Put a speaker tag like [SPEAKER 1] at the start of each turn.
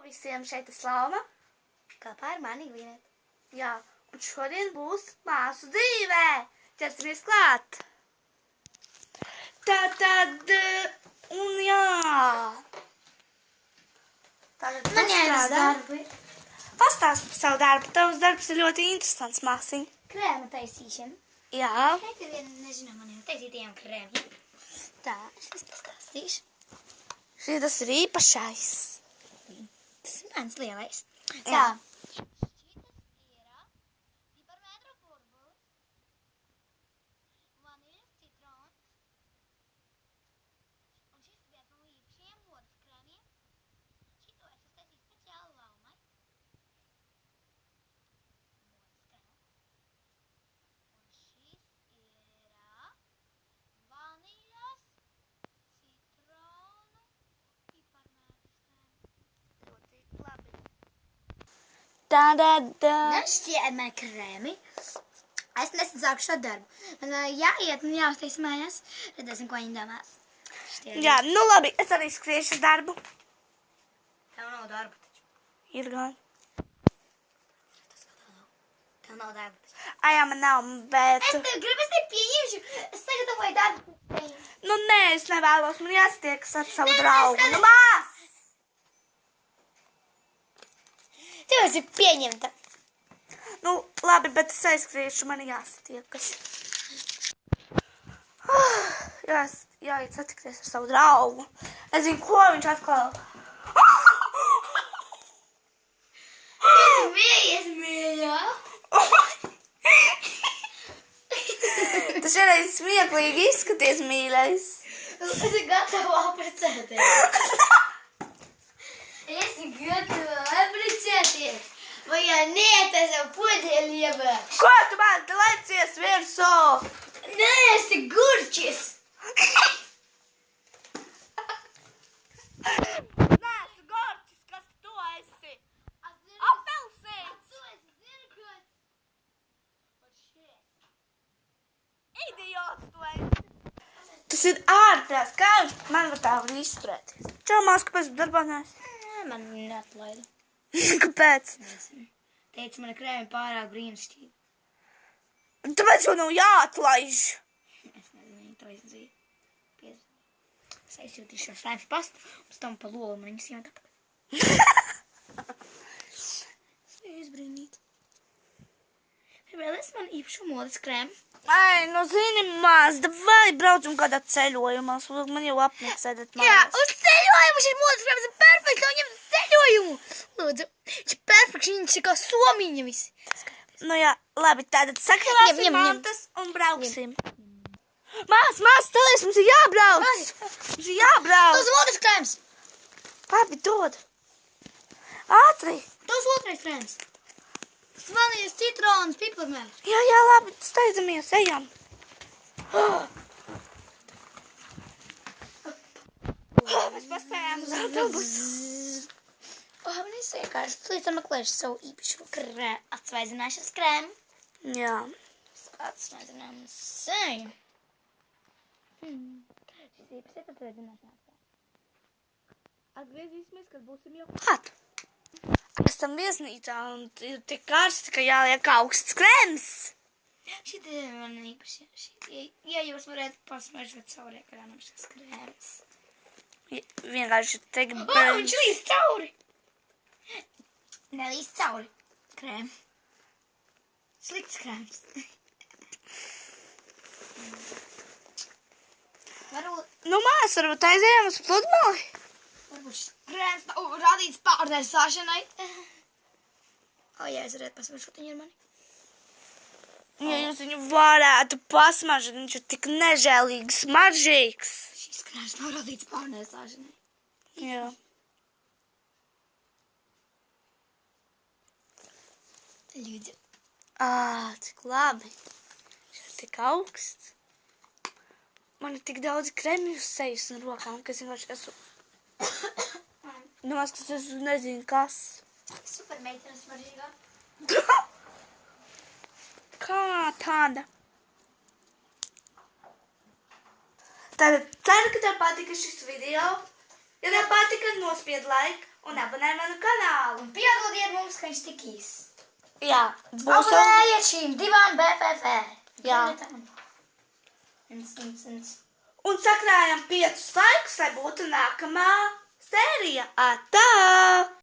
[SPEAKER 1] visiem, šeit ir Slauma.
[SPEAKER 2] Kopā ar mani Vineta.
[SPEAKER 1] Jā, un šodien būs māsu dzīvē. Ķersimies klāt. Tātad, un jā. Tātad
[SPEAKER 2] Man jāiet darbi.
[SPEAKER 1] Pastāsti par savu darbu. Tavs darbs ir ļoti interesants, māsiņ.
[SPEAKER 2] Krēma taisīšana.
[SPEAKER 1] Jā.
[SPEAKER 2] Šeit ir viena nezināmaniem taisītajiem krēmiem. Tā, es jums pastāstīšu.
[SPEAKER 1] Tas ir īpašais.
[SPEAKER 2] Tas ir mans lielais.
[SPEAKER 1] Jā.
[SPEAKER 2] Tā.
[SPEAKER 1] Tā.
[SPEAKER 2] Šķiet man krēmi. Es nesen sāku šo darbu. Man jāiet un jāuztais mājās. Redzēsim, ko viņi domās.
[SPEAKER 1] Jā, nu labi, es arī skriešu uz darbu.
[SPEAKER 2] Tev nav darba taču.
[SPEAKER 1] Ir gan.
[SPEAKER 2] Tev nav darba taču.
[SPEAKER 1] Jā, man nav, bet...
[SPEAKER 2] Es tev gribu, es tev pieņemšu. Es sagatavoju darbu.
[SPEAKER 1] Nu, nē, es nevēlos. Man jāstiekas ar savu
[SPEAKER 2] Nē,
[SPEAKER 1] draugu.
[SPEAKER 2] es
[SPEAKER 1] Nu, mās!
[SPEAKER 2] Tev esi pieņemta.
[SPEAKER 1] Nu, labi, bet es aizskriešu, man jāstiekas. Jāiet satikties ar savu draugu. Es zinu, ko viņš atkal...
[SPEAKER 2] Tu smējies, mīļā.
[SPEAKER 1] Tas šeit smieklīgi izskaties, mīļais.
[SPEAKER 2] Es esmu gatava apprecēties. Esi gatava apprecēties. Vai ja nē, tas jau podēli ievērš.
[SPEAKER 1] Ko tu man te lecies virsū?
[SPEAKER 2] Nē, esi gurčis.
[SPEAKER 1] Nē, tu gorčis, kas tu esi? Apelsīns!
[SPEAKER 2] Tu esi zirglis.
[SPEAKER 1] Idiots tu esi! Tas ir ārprāts, kā man var tā var izturēties? Čau, mās, kāpēc tu darbā neesi?
[SPEAKER 2] Man neatlaida.
[SPEAKER 1] Kāpēc?
[SPEAKER 2] Teica, mana krēma pārāk brīnišķīga.
[SPEAKER 1] Tāpēc jau nav jāatlaiž.
[SPEAKER 2] Es nezinu, to izdarīju. Es aizsūtīšu šo šlēmas pastu, un tam pa lolu man viņas jādara. Es biju izbrīnīt. Vēl es man īpašu modas krēmu.
[SPEAKER 1] Nu zini, mās, vai braucam kādā ceļojumā. Man jau apniek sēdēt mājās.
[SPEAKER 2] Jā, uz ceļojumu šis modas krēms ir perfekts, lai ņem ceļojumu. Lūdzu, viņš ir perfekts, viņš ir kā somiņa visi.
[SPEAKER 1] Nu jā, labi, tātad sakrāsim
[SPEAKER 2] Ņem.
[SPEAKER 1] mantas un brauksim. Mās, stālies, mums ir jābrauc. Mums ir jābrauc.
[SPEAKER 2] Tas modas krēms.
[SPEAKER 1] Labi, dod. Ātri.
[SPEAKER 2] Tas otrais krēms. Vanīļas, citronas, piparmērs.
[SPEAKER 1] Jā, labi, steidzamies, ejam. Mēs paspējām uz autobusu.
[SPEAKER 2] Man es vienkārši tulīt meklēšu savu īpašu atsvaidzināšanas krēmu.
[SPEAKER 1] Jā.
[SPEAKER 2] Atsvaidzināšanas seju. Šis īpašais atsvaidzināšanas krēms.
[SPEAKER 1] Atgriezīsimies, kad būsim jau klāt. Esam viesnīcā un ir tik karsti, ka jāliek augsts krēms.
[SPEAKER 2] Šī ir man īpaši. Ja jūs varētu pasmažot savu ekrānam šis krēms.
[SPEAKER 1] Vienkārši tik
[SPEAKER 2] Viņš līst cauri. Nelīst cauri. Krēm. Slikts krēms.
[SPEAKER 1] Nu, mās, varbūt aizējām uz pludmali.
[SPEAKER 2] Varbūt šis krēms nav radīts pārnēsāšanai. Ja es varētu pasmažot viņu ar mani.
[SPEAKER 1] Ja jūs viņu varētu pasmažot, viņš ir tik nežēlīgi smaržīgs.
[SPEAKER 2] Šis krēms nav radīts pārnēsāšanai.
[SPEAKER 1] Jā.
[SPEAKER 2] Ļūdzu.
[SPEAKER 1] Cik labi. Viņš ir tik augsts. Man ir tik daudz kremju uz sejas un rokām, ka es vienkārši esmu... Domās, ka es nezinu, kas.
[SPEAKER 2] Super meitenes maržīgā.
[SPEAKER 1] Kā tāda? Tātad ceru, ka tev patika šis video. Ja tev patika, nospied like Un abonē manu kanālu.
[SPEAKER 2] Un piedodiet mums, ka viņš tik īs.
[SPEAKER 1] Jā, būs jau.
[SPEAKER 2] Abonējiet šīm divām BFF.
[SPEAKER 1] Jā. Un sakrājam 5 laikus, lai būtu nākamā sērija. Atā!